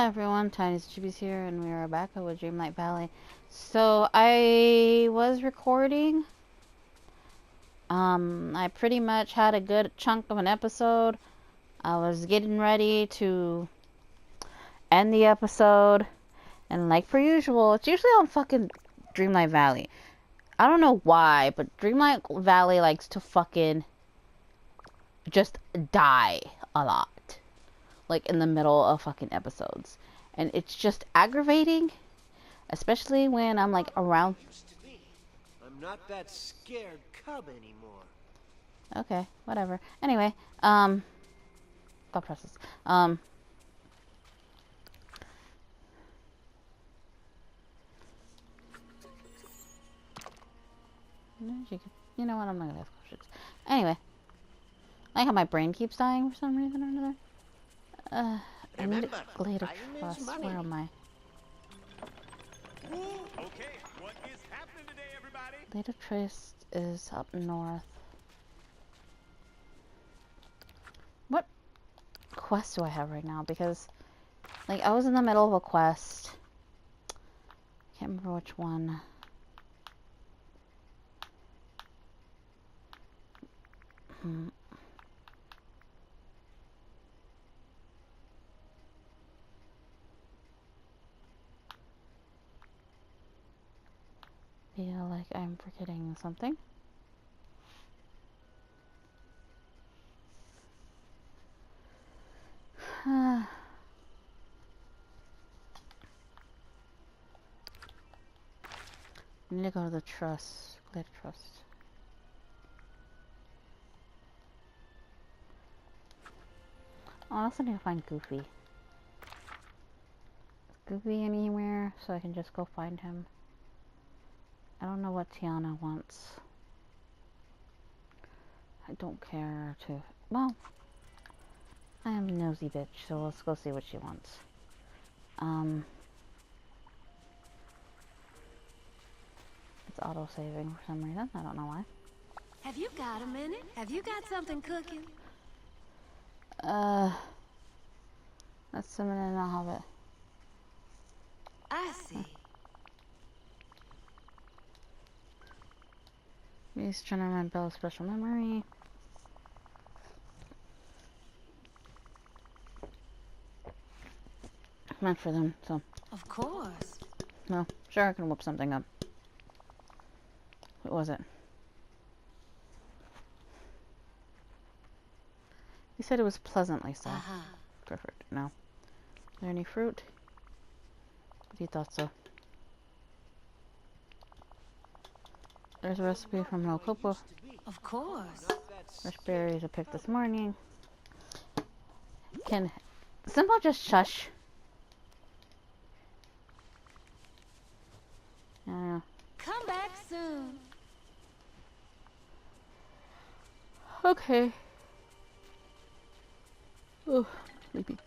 everyone, Tiniestofchibis here, and we are back with Dreamlight Valley. So, I was recording. I pretty much had a good chunk of an episode. I was getting ready to end the episode, and like per usual, it's usually on fucking Dreamlight Valley. I don't know why, but Dreamlight Valley likes to fucking just die a lot. Like in the middle of fucking episodes. And it's just aggravating, especially when I'm like around. I'm not that scared cub anymore. Okay, whatever. Anyway, thought process. You know what? I'm not gonna ask questions. Anyway, I like how my brain keeps dying for some reason or another. I need a blade of trust. Where am I? Okay, what is happening today, everybody? Blade of trust is up north. What quest do I have right now? Because, like, I was in the middle of a quest. Can't remember which one. Feel like I'm forgetting something. I need to go to the trust. Blade of trust. I also need to find Goofy. Is Goofy anywhere so I can just go find him? I don't know what Tiana wants. I don't care to. Well, I am a nosy bitch, so let's go see what she wants. It's auto-saving for some reason. I don't know why. Have you got a minute? Have you got something cooking? That's a minute and I'll have it. I see. He's trying to run Bella's special memory. Meant for them, so. Of course. Well, sure, I can whip something up. What was it? You said it was pleasantly so. Perfect. No. Is there any fruit? You thought so. There's a recipe from Mokopo. Of course. Fresh berries I picked this morning. Can Simba just shush? I don't know. Come back soon. Okay. Oh, sleepy. Is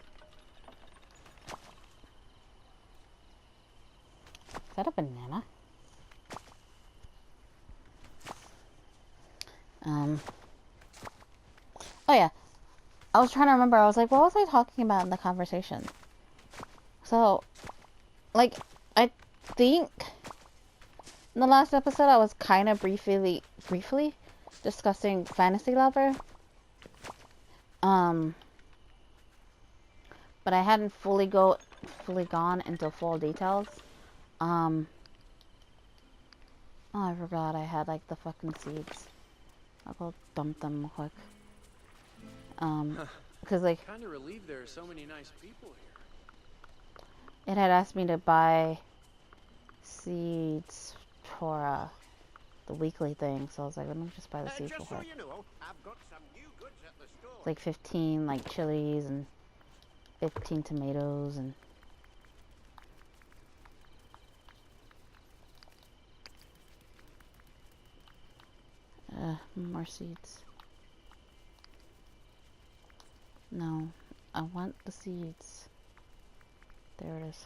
that a banana? Oh yeah. I was trying to remember. I was like, what was I talking about in the conversation? So, like, I think in the last episode I was kind of briefly discussing Fantasy Lover. But I hadn't fully gone into full details. Oh, I forgot I had like the fucking seeds. I'll go dump them real quick. Because like Kind of relieved there are so many nice people here. it had asked me to buy seeds for the weekly thing, so I was like, let me just buy the seeds real quick. You know, I've got some new goods at the store. Like 15 like chilies and 15 tomatoes and more seeds. No, I want the seeds. There it is.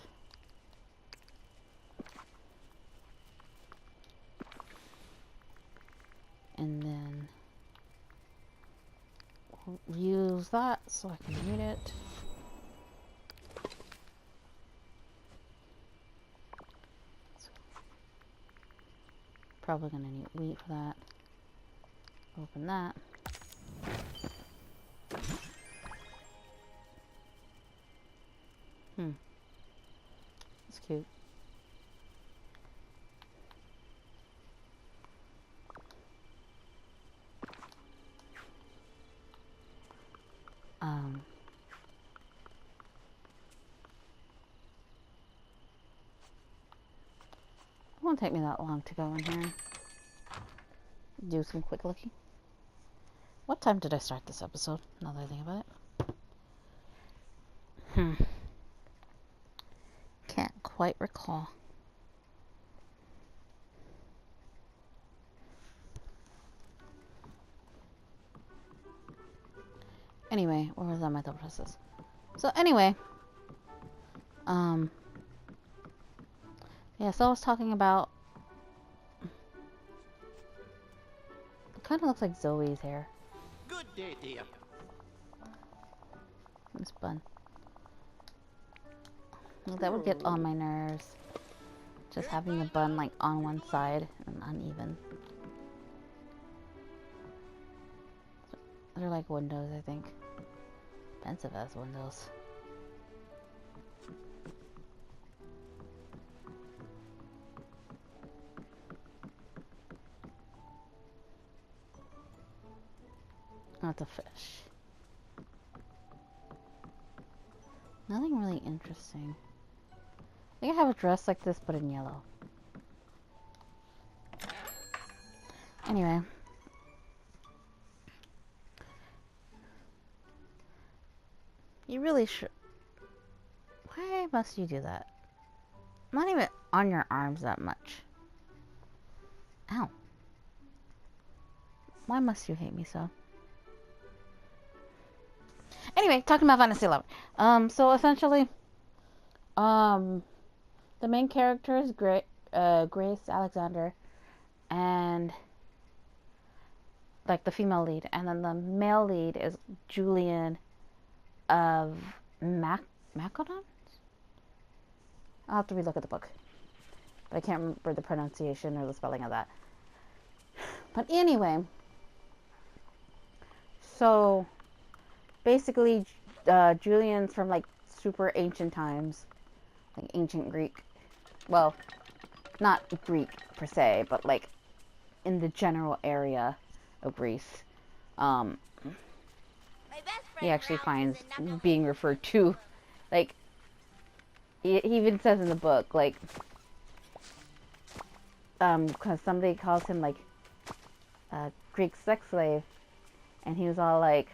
And then we'll use that so I can read it. Probably gonna need wheat for that. Open that. That's cute. It won't take me that long to go in here. Do some quick looking. What time did I start this episode? Now that I think about it. Can't quite recall. Anyway, where was that my thought process? So anyway, yeah, so I was talking about, it kind of looks like Zoe's hair. Good day, dear. This bun. Like, that would get on my nerves. Just having the bun like on one side and uneven. They're like windows, I think. Expensive as windows. Oh, it's a fish. Nothing really interesting. I think I have a dress like this, but in yellow. Anyway. You really should. Why must you do that? I'm not even on your arms that much. Ow. Why must you hate me so? Anyway, talking about Fantasy Lover. So essentially, the main character is Grace Alexander, and like the female lead, and then the male lead is Julian of Macedon? I'll have to relook at the book, but I can't remember the pronunciation or the spelling of that. But anyway, so basically, Julian's from like super ancient times, like ancient Greek. Well, not Greek per se, but like in the general area of Greece. He actually finds being referred to, like, he even says in the book, like, because somebody calls him like a Greek sex slave, and he was all like,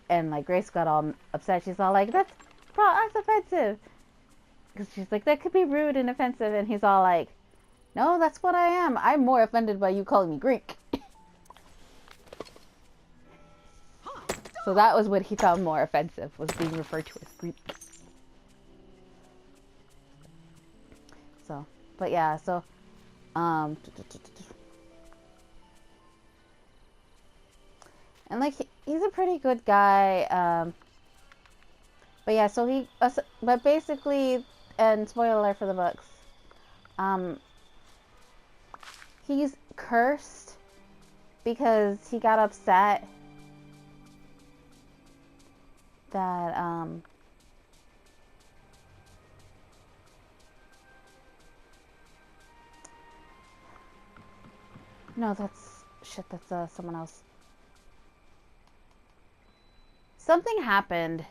and like Grace got all upset. She's all like, that's offensive, because she's like, that could be rude and offensive, and he's all like, no, that's what I am. I'm more offended by you calling me Greek. So that was what he found more offensive, was being referred to as Greek. So, but yeah, so, and like, he's a pretty good guy, but yeah, so but basically, and spoiler alert for the books, he's cursed because he got upset that, no, that's someone else. Something happened.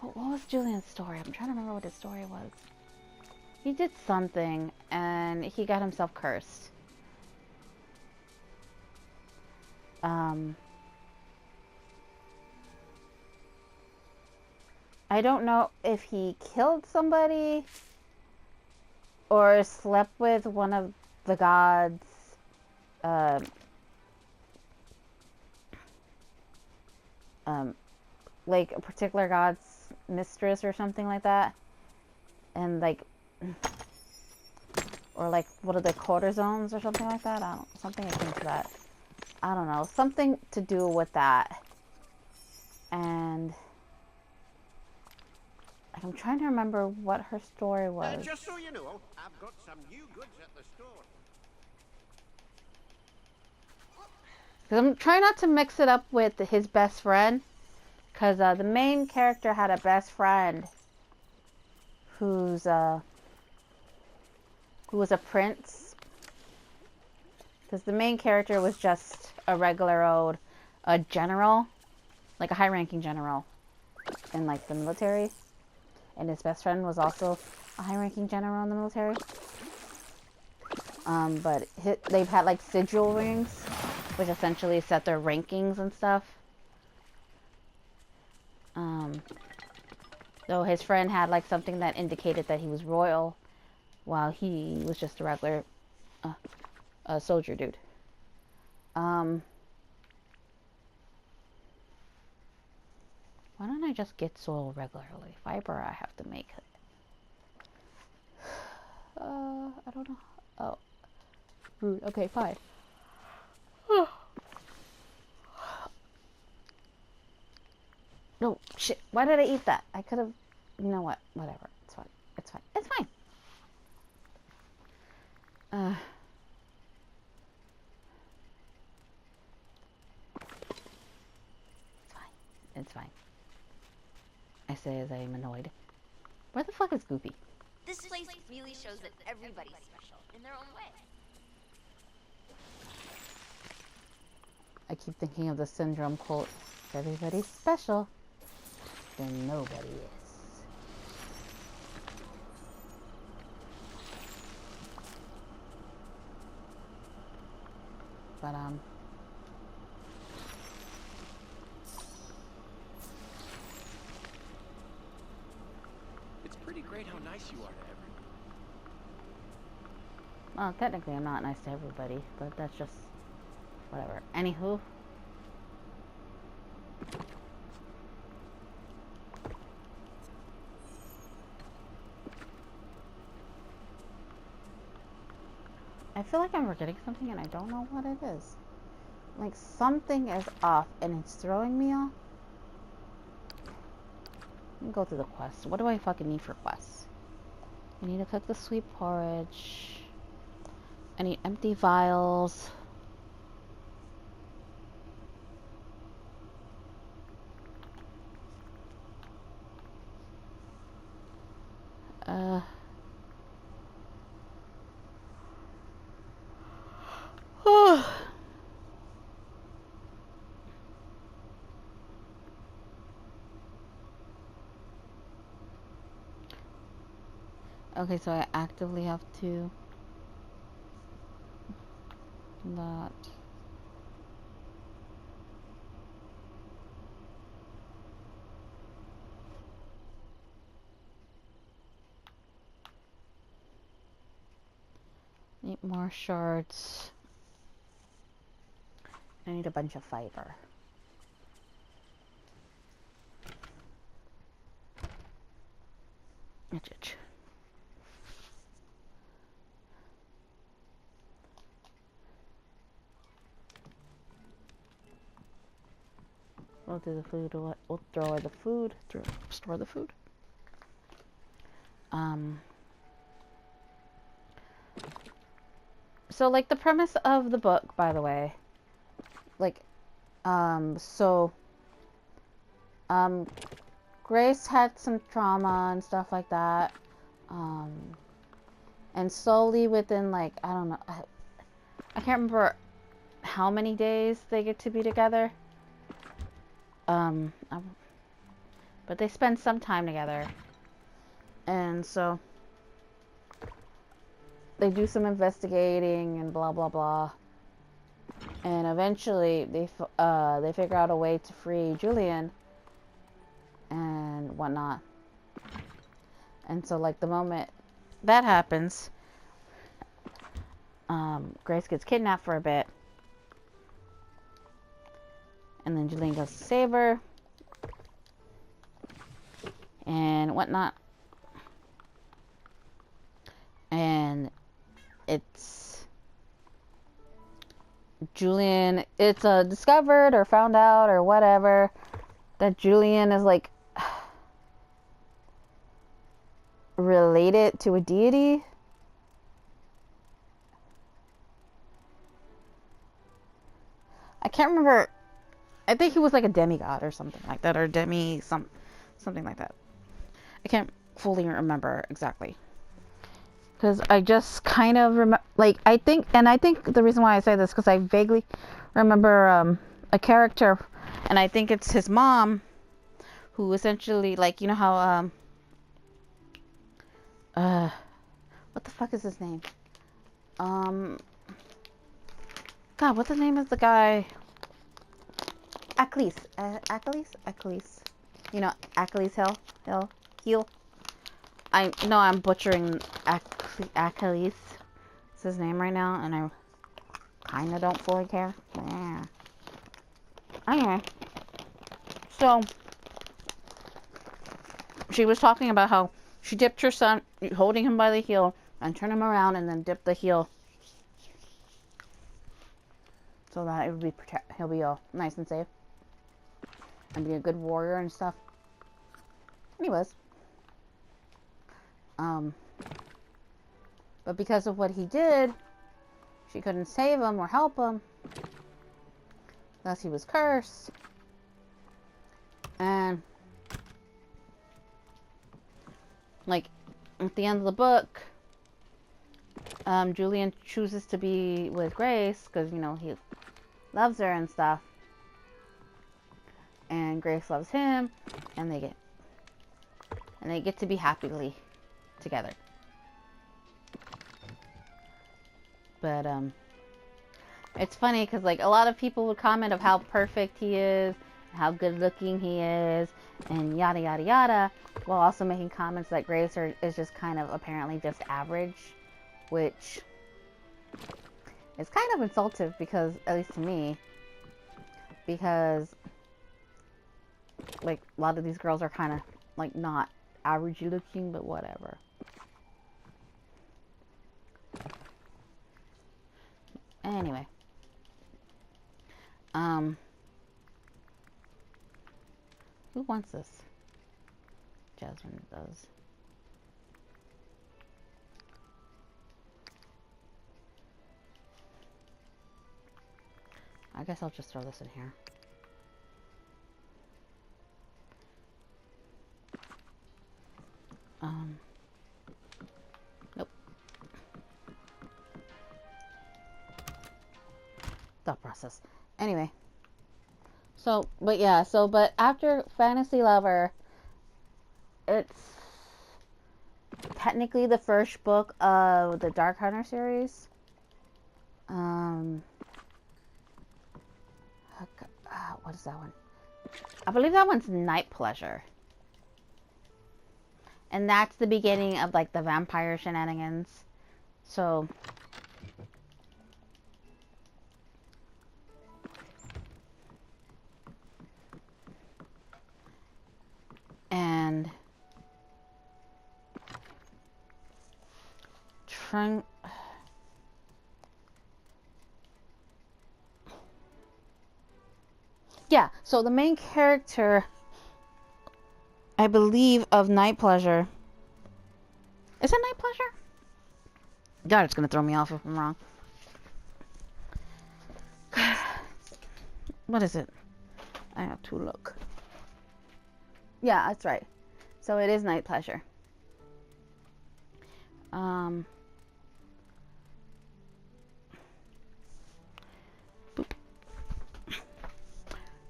What was Julian's story? I'm trying to remember what his story was. He did something, and he got himself cursed. I don't know if he killed somebody or slept with one of the gods. Like a particular god's mistress or something like that. And like, or like one of the quarter zones or something like that. Something akin to that. I don't know. Something to do with that. And I'm trying to remember what her story was. Just so you know, I've got some new goods at the store. Because I'm trying not to mix it up with his best friend. Because the main character had a best friend who was a prince. Because the main character was just a regular old general, like a high-ranking general in like the military, and his best friend was also a high-ranking general in the military. But they've had like sigil rings, which essentially set their rankings and stuff. Though his friend had like something that indicated that he was royal, while he was just a regular soldier dude. Why don't I just get soil regularly? Fiber I have to make it. I don't know. Oh. Rude. Okay, fine. No, shit. Why did I eat that? I could have... You know what? Whatever. It's fine. It's fine. It's fine. It's fine. It's fine. I say as I am annoyed. Where the fuck is Goopy? This place really shows that everybody's special in their own way. I keep thinking of the syndrome quote. If everybody's special, then nobody is. But, It's pretty great how nice you are to everyone. well, technically I'm not nice to everybody, but that's just whatever. Anywho. I feel like I'm forgetting something and I don't know what it is. Like something is off and it's throwing me off. Let me go through the quests. What do I fucking need for quests? I need to cook the sweet porridge. I need empty vials. Okay, so I actively have to not. Need more shards. I need a bunch of fiber. Itch. We'll do the food. We'll throw away the food. Store the food. So like the premise of the book, by the way, like, Grace had some trauma and stuff like that, and slowly within like, I don't know, I can't remember how many days they get to be together, but they spend some time together, and so they do some investigating and blah blah blah, and eventually they figure out a way to free Julian and whatnot. And so like the moment that happens, Grace gets kidnapped for a bit, and then Julian goes to save her and whatnot, and it's Julian, it's discovered or found out or whatever that Julian is like related to a deity. I can't remember. I think he was like a demigod or something like that, or something like that. I can't fully remember exactly. Because I just kind of remember, like, I think the reason why I say this, because I vaguely remember a character, and I think it's his mom, who essentially, like, you know how, what the fuck is his name? God, what's the name of the guy? Achilles. Achilles. You know, Achilles heel. I know I'm butchering Achilles. It's his name right now, and I kind of don't fully care. Yeah. Anyway, so she was talking about how she dipped her son, holding him by the heel, and turned him around, and then dipped the heel so that it would be he'll be all nice and safe and be a good warrior and stuff. And he was. But because of what he did, she couldn't save him or help him. Thus he was cursed. And like at the end of the book, Julian chooses to be with Grace because, you know, he loves her and stuff. And Grace loves him, and they get to be happily together. But it's funny because, like, a lot of people would comment of how perfect he is, how good looking he is, and yada yada yada, while also making comments that Grace is just kind of apparently just average, which is kind of insultive, because, at least to me, because like a lot of these girls are kind of like not average looking, but whatever. Anyway, who wants this? Jasmine does. I guess I'll just throw this in here. Nope. Thought process. Anyway. But after Fantasy Lover, it's technically the first book of the Dark Hunter series. What is that one? I believe that one's Night Pleasure. And that's the beginning of, like, the vampire shenanigans. So, and yeah, so the main character, I believe, of Night Pleasure. Is it Night Pleasure? God, it's gonna throw me off if I'm wrong. What is it? I have to look. Yeah, that's right. So it is Night Pleasure. Boop.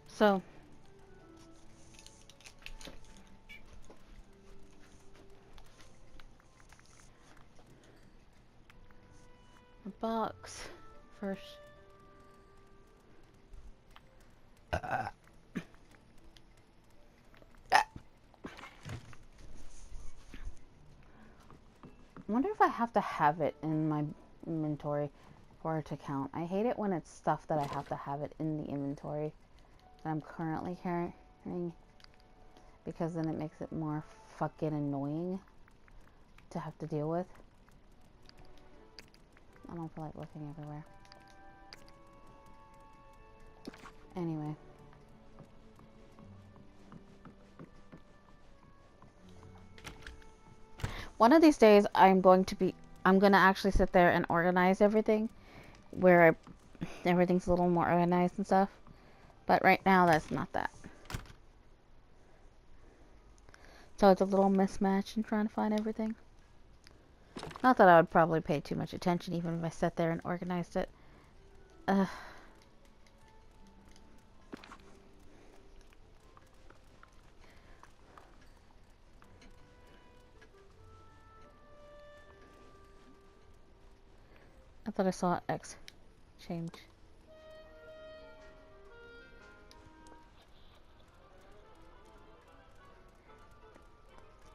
So the box first. I wonder if I have to have it in my inventory for it to count. I hate it when it's stuff that I have to have it in the inventory that I'm currently carrying, because then it makes it more fucking annoying to have to deal with. I don't feel like looking everywhere. Anyway. One of these days I'm gonna actually sit there and organize everything, where I everything's a little more organized and stuff. But right now, that's not that. So it's a little mismatched in trying to find everything. Not that I would probably pay too much attention even if I sat there and organized it. I thought I saw X change.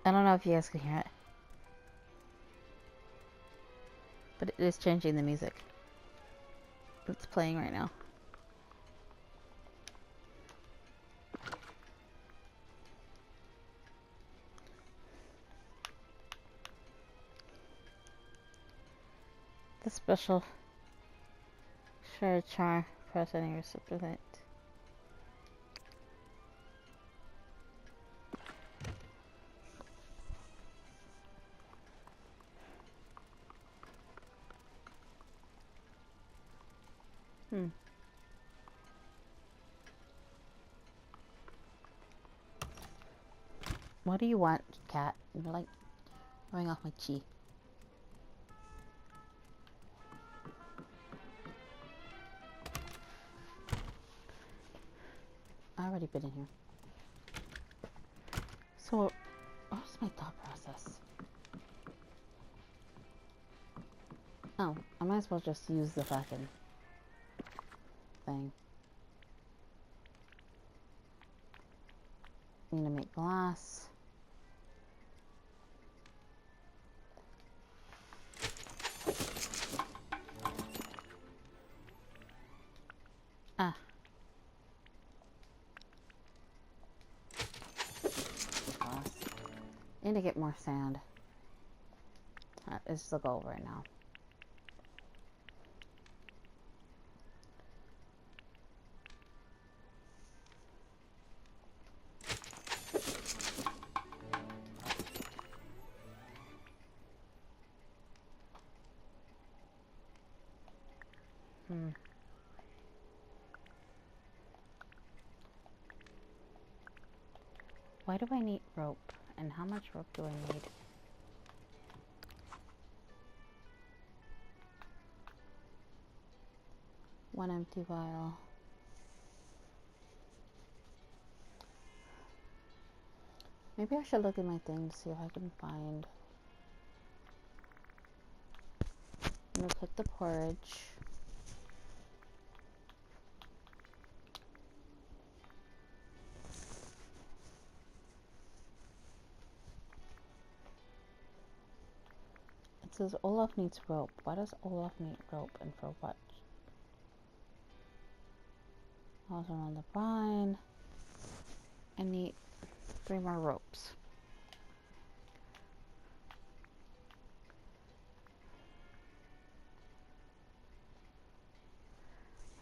I don't know if you guys can hear it, but it is changing the music. It's playing right now. The special shared char press any reciprocate. What do you want, cat? You're like throwing off my chi. I already been in here. So, what's my thought process? Oh, I might as well just use the fucking thing. I'm gonna make glass. Ah. Glass. Need to get more sand. That is the goal right now. Why do I need rope? And how much rope do I need? One empty vial. Maybe I should look at my thing to see if I can find. I'm gonna cook the porridge. It says Olaf needs rope. Why does Olaf need rope and for what? Also on the vine. I need 3 more ropes.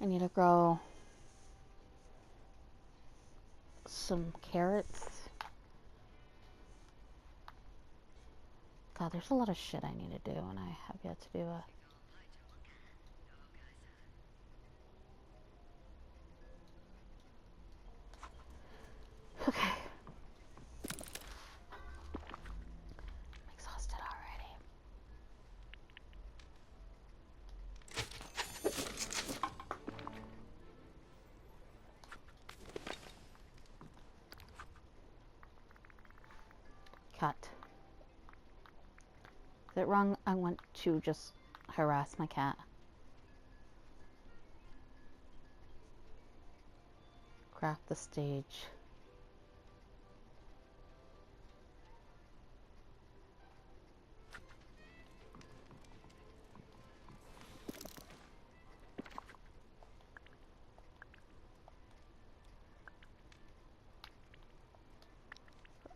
I need to grow some carrots. God, there's a lot of shit I need to do, and I have yet to do a... Okay. I'm exhausted already. Cut. Is it wrong? I want to just harass my cat. Craft the stage.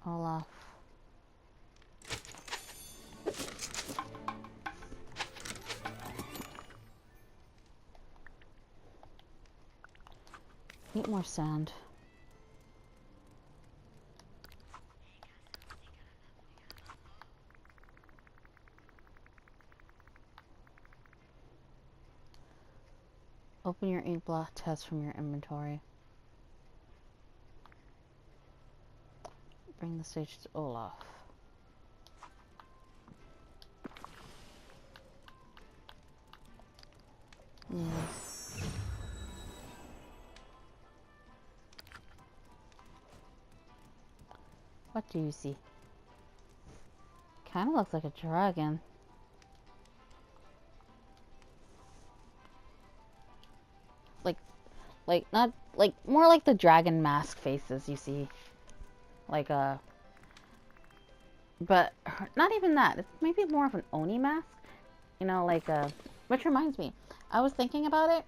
Olaf. Need more sand. Open your ink blot test from your inventory. Bring the stage to Olaf. Yes. What do you see? Kind of looks like a dragon. Like not like more like the dragon mask faces you see. Like but not even that. It's maybe more of an Oni mask. You know, like which reminds me, I was thinking about it.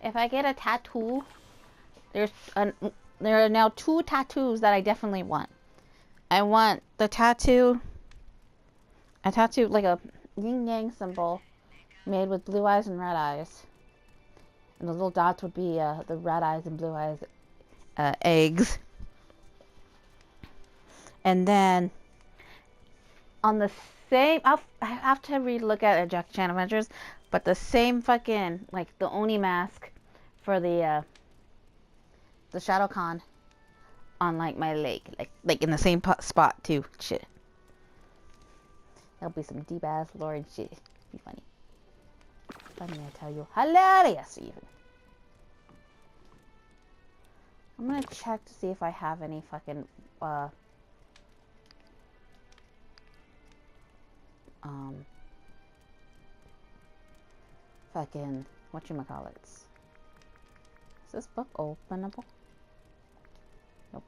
If I get a tattoo, there are now 2 tattoos that I definitely want. I want the tattoo, like a yin yang symbol made with blue eyes and red eyes. And the little dots would be the red eyes and blue eyes eggs. And then on the same, I have to relook at Jackie Chan Adventures, but the same fucking, like the Oni mask for the Shadow Khan on like my leg, like in the same spot too. Shit, that'll be some deep ass Lord shit. Be funny. Funny, I tell you, hilarious even. I'm gonna check to see if I have any fucking fucking whatchamacallits. Is this book openable? Nope.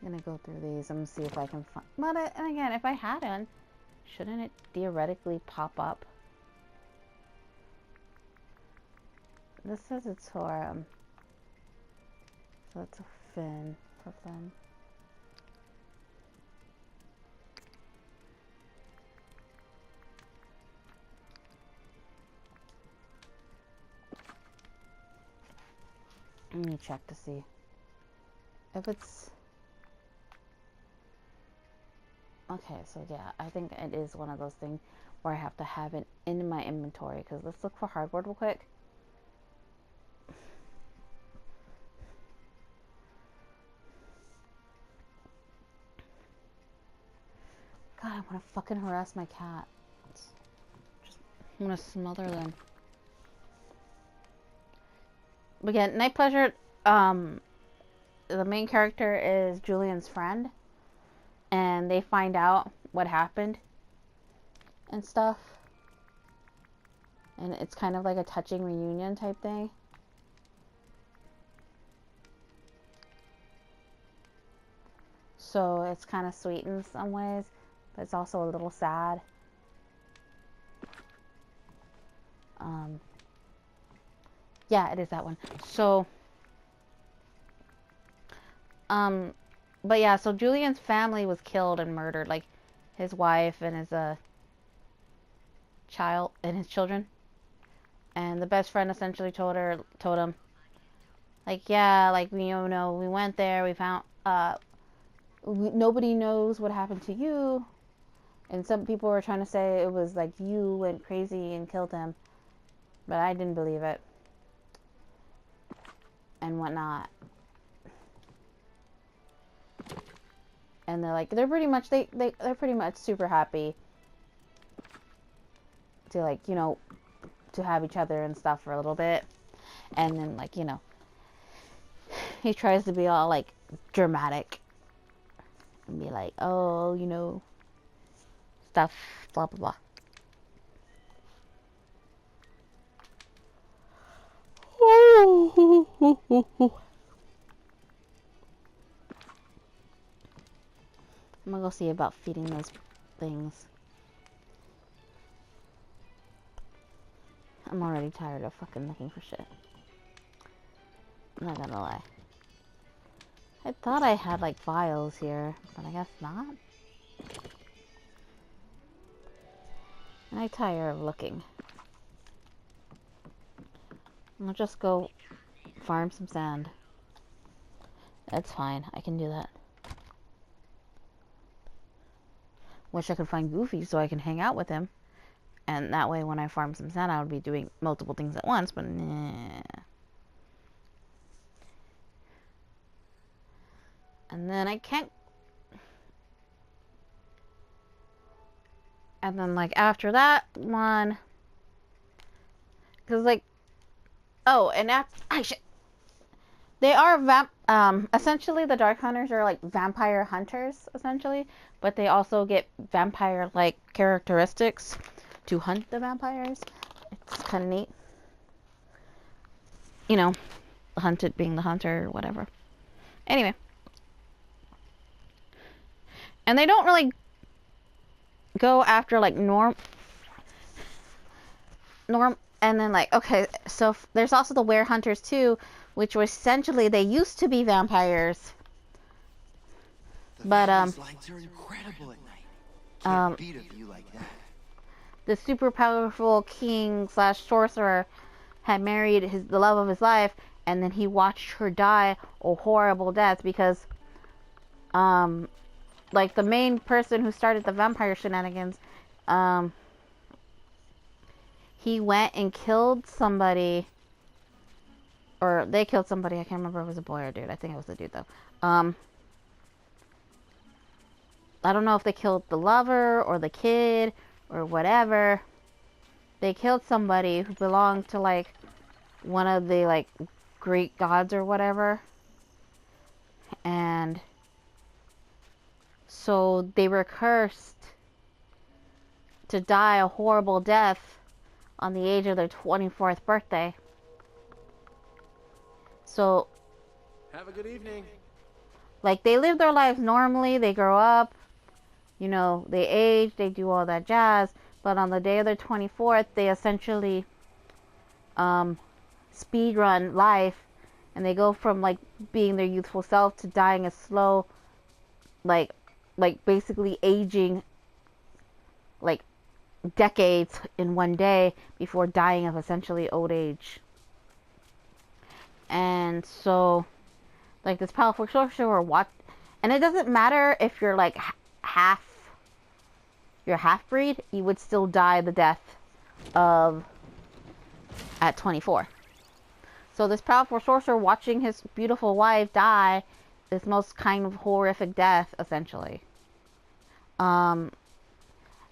I'm gonna go through these and see if I can find. But and again, if I hadn't, shouldn't it theoretically pop up? This says it's for so it's a fin for Flynn. Let me check to see if it's okay. So yeah, I think it is one of those things where I have to have it in my inventory. Because let's look for hardboard real quick. God, I want to fucking harass my cat. Just want to smother them. But again, Night Pleasure, the main character is Julian's friend. And they find out what happened and stuff. And it's kind of like a touching reunion type thing. So it's kind of sweet in some ways. But it's also a little sad. Yeah, it is that one. So, but yeah, so Julian's family was killed and murdered, like his wife and his child and his children. And the best friend essentially told him, like, yeah, like we went there, we found nobody knows what happened to you. And some people were trying to say it was like you went crazy and killed him, but I didn't believe it. And whatnot. And they're like, they're pretty much super happy to, like, to have each other and stuff for a little bit. And then, like, he tries to be all like dramatic and be like, oh, stuff, blah blah blah. I'm gonna go see about feeding those things. I'm already tired of fucking looking for shit. I'm not gonna lie. I thought I had like files here, but I guess not. And I tire of looking. I'll just go farm some sand. That's fine. I can do that. Wish I could find Goofy so I can hang out with him And that way, when I farm some sand, I would be doing multiple things at once, but nah. And then I can't. And then, like, after that one. Because, like. Oh, and after. They are essentially the Dark Hunters are like vampire hunters, essentially. But they also get vampire-like characteristics to hunt the vampires. It's kind of neat. You know, the hunted being the hunter or whatever. Anyway. And they don't really go after like norm and then like, okay, so there's also the were hunters too, which were essentially, they used to be vampires. But lights are incredible at night. Can't beat a view like that. The super powerful king / sorcerer had married the love of his life, and then he watched her die a horrible death because like the main person who started the vampire shenanigans, he went and killed somebody, or they killed somebody. I can't remember if it was a boy or a dude. I think it was a dude though. I don't know if they killed the lover or the kid or whatever. They killed somebody who belonged to like one of the like Greek gods or whatever. And so they were cursed to die a horrible death on the age of their 24th birthday. So Have a good evening. like they live their lives normally, they grow up, you know, they age, they do all that jazz, but on the day of their 24th, they essentially speed run life, and they go from like being their youthful self to dying a slow, like basically aging like decades in one day before dying of essentially old age. And so like this powerful sorcerer and it doesn't matter if you're like you're half-breed, you would still die the death of at 24. So this powerful sorcerer watching his beautiful wife die this most kind of horrific death, essentially,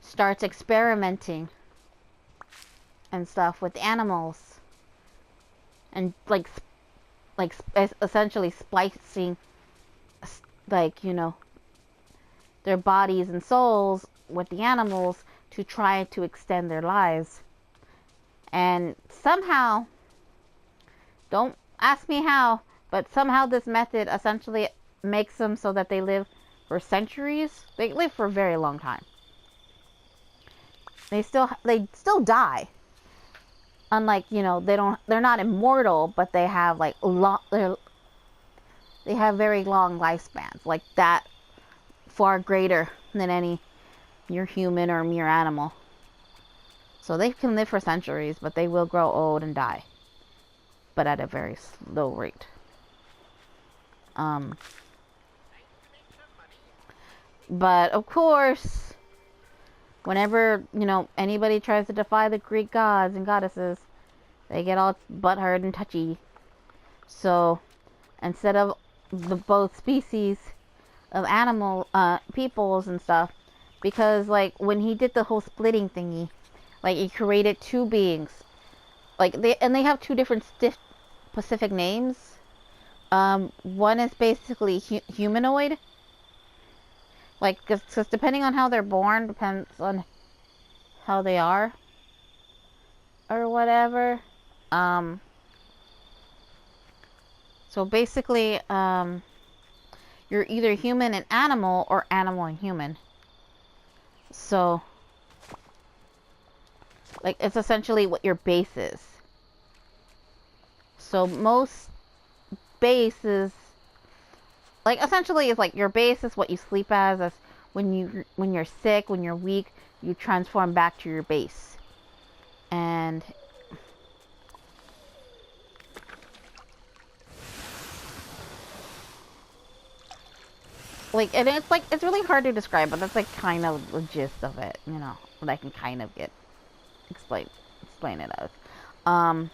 starts experimenting and stuff with animals, and like essentially splicing, like, you know, their bodies and souls with the animals to try to extend their lives. And somehow, don't ask me how, but somehow this method essentially makes them so that they live for centuries. They live for a very long time. They still die. Unlike, you know, they're not immortal, but they have like they have very long lifespans, like that, far greater than any mere human or mere animal. So they can live for centuries, but they will grow old and die, but at a very slow rate. But of course, whenever, you know, anybody tries to defy the Greek gods and goddesses, they get all butthurt and touchy. So instead of the both species of animal peoples and stuff, because like when he did the whole splitting thingy, like he created two beings, like they have two different specific names. One is basically humanoid, like because depending on how they're born depends on how they are or whatever. So basically, you're either human and animal or animal and human. So, like, it's essentially what your base is. So most bases, like, essentially it's like your base is what you sleep as when you're sick, when you're weak, you transform back to your base. And like, and it's really hard to describe, but that's like kind of the gist of it, you know, what I can kind of get. explain it as. Oh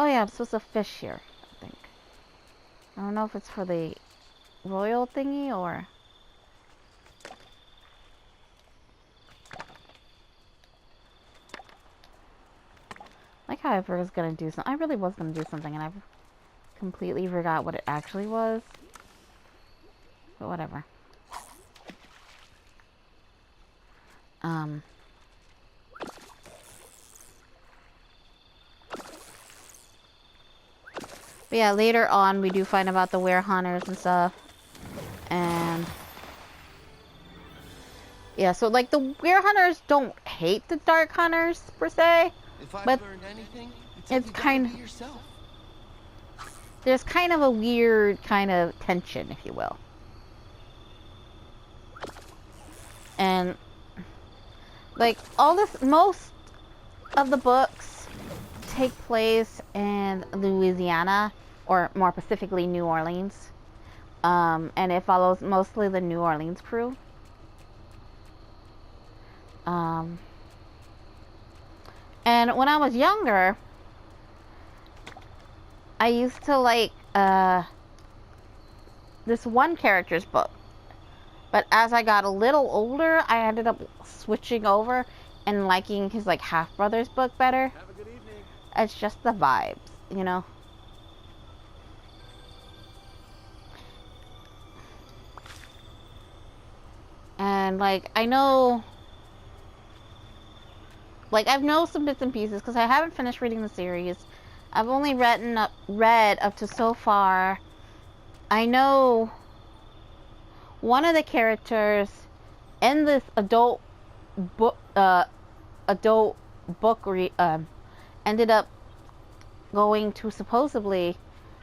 yeah, I'm supposed to fish here, I think. I don't know if it's for the royal thingy or... Like how I was gonna do something. I really was gonna do something and I completely forgot what it actually was. But whatever. But yeah, later on we do find about the were hunters and stuff. And yeah, so like the were hunters don't hate the dark hunters per se. If I've But learned anything, it's kind of... yourself. There's kind of a weird kind of tension, if you will. And like most of the books take place in Louisiana, or more specifically New Orleans. And it follows mostly the New Orleans crew. And when I was younger, I used to like this one character's book. But as I got a little older, I ended up switching over and liking his like half-brother's book better. Have a good evening. It's just the vibes, you know? And like, I know... Like, I've known some bits and pieces because I haven't finished reading the series. I've only read up to so far. I know one of the characters in this adult book ended up going to supposedly,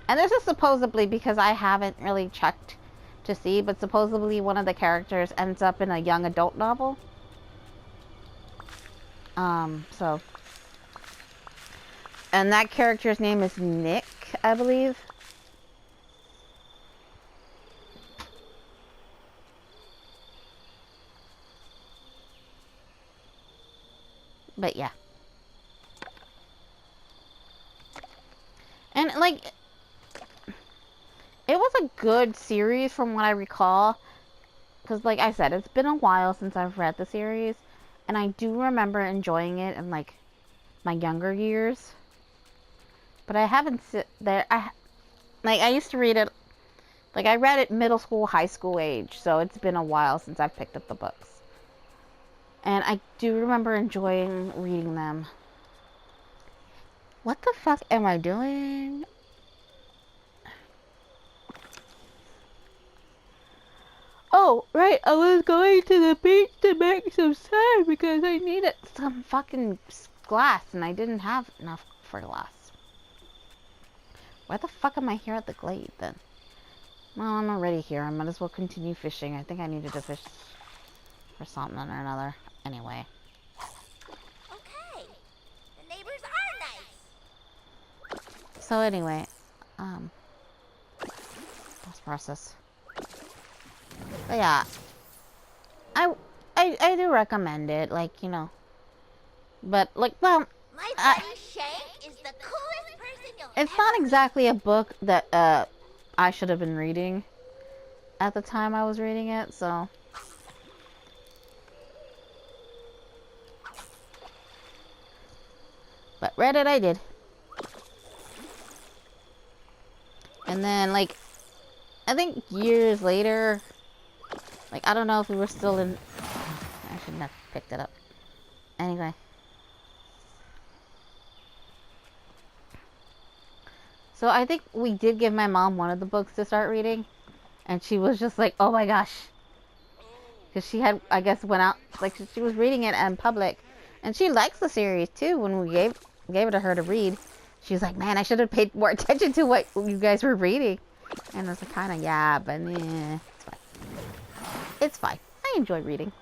and this is supposedly because I haven't really checked to see, but supposedly one of the characters ends up in a young adult novel. So, and that character's name is Nick, I believe. But yeah. And like, it was a good series from what I recall. Because like I said, it's been a while since I've read the series. And I do remember enjoying it in like my younger years. But I haven't I used to read it, like I read it middle school, high school age. So it's been a while since I've picked up the books. And I do remember enjoying reading them. What the fuck am I doing? Oh, right, I was going to the beach to make some sand because I needed some fucking glass and I didn't have enough for glass. Why the fuck am I here at the glade then? Well, I'm already here. I might as well continue fishing. I think I needed to fish for something or another. Anyway. Okay. The neighbors are nice. So anyway, let's process. But yeah, I do recommend it, like, you know, but like, well, My buddy Shank is the coolest person you'll it's ever not exactly a book that I should have been reading at the time I was reading it, so. But read it I did. And then, like, I think years later, like, I don't know if we were still in... I shouldn't have picked it up. Anyway. So I think we did give my mom one of the books to start reading. And she was just like, oh my gosh. Because she had, I guess, went out, like, she was reading it in public. And she likes the series, too, when we gave it to her to read. She was like, man, I should have paid more attention to what you guys were reading. And I was like, kind of, yeah, but it's fine. It's fine. I enjoy reading.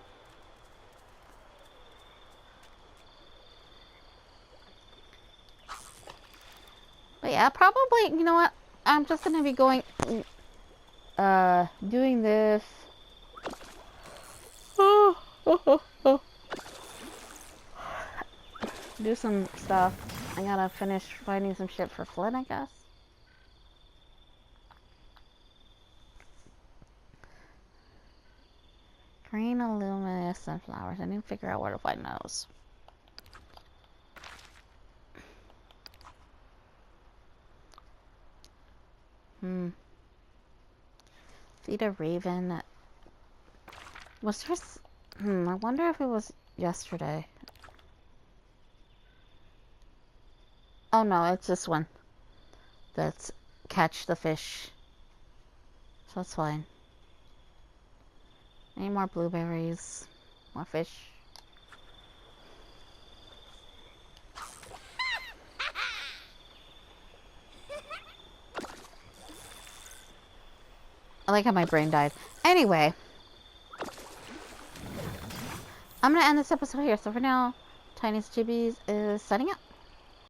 But yeah, probably, you know what? I'm just going to be going, doing this. do some stuff. I gotta finish finding some shit for Flynn, I guess. Green luminous sunflowers. I need to figure out where to find those. Feed a raven. Was there... I wonder if it was yesterday. Oh no, it's this one. That's catch the fish. So that's fine. Any more blueberries? More fish? I like how my brain died. Anyway. I'm gonna end this episode here. So for now, Tiniestofchibis is signing out.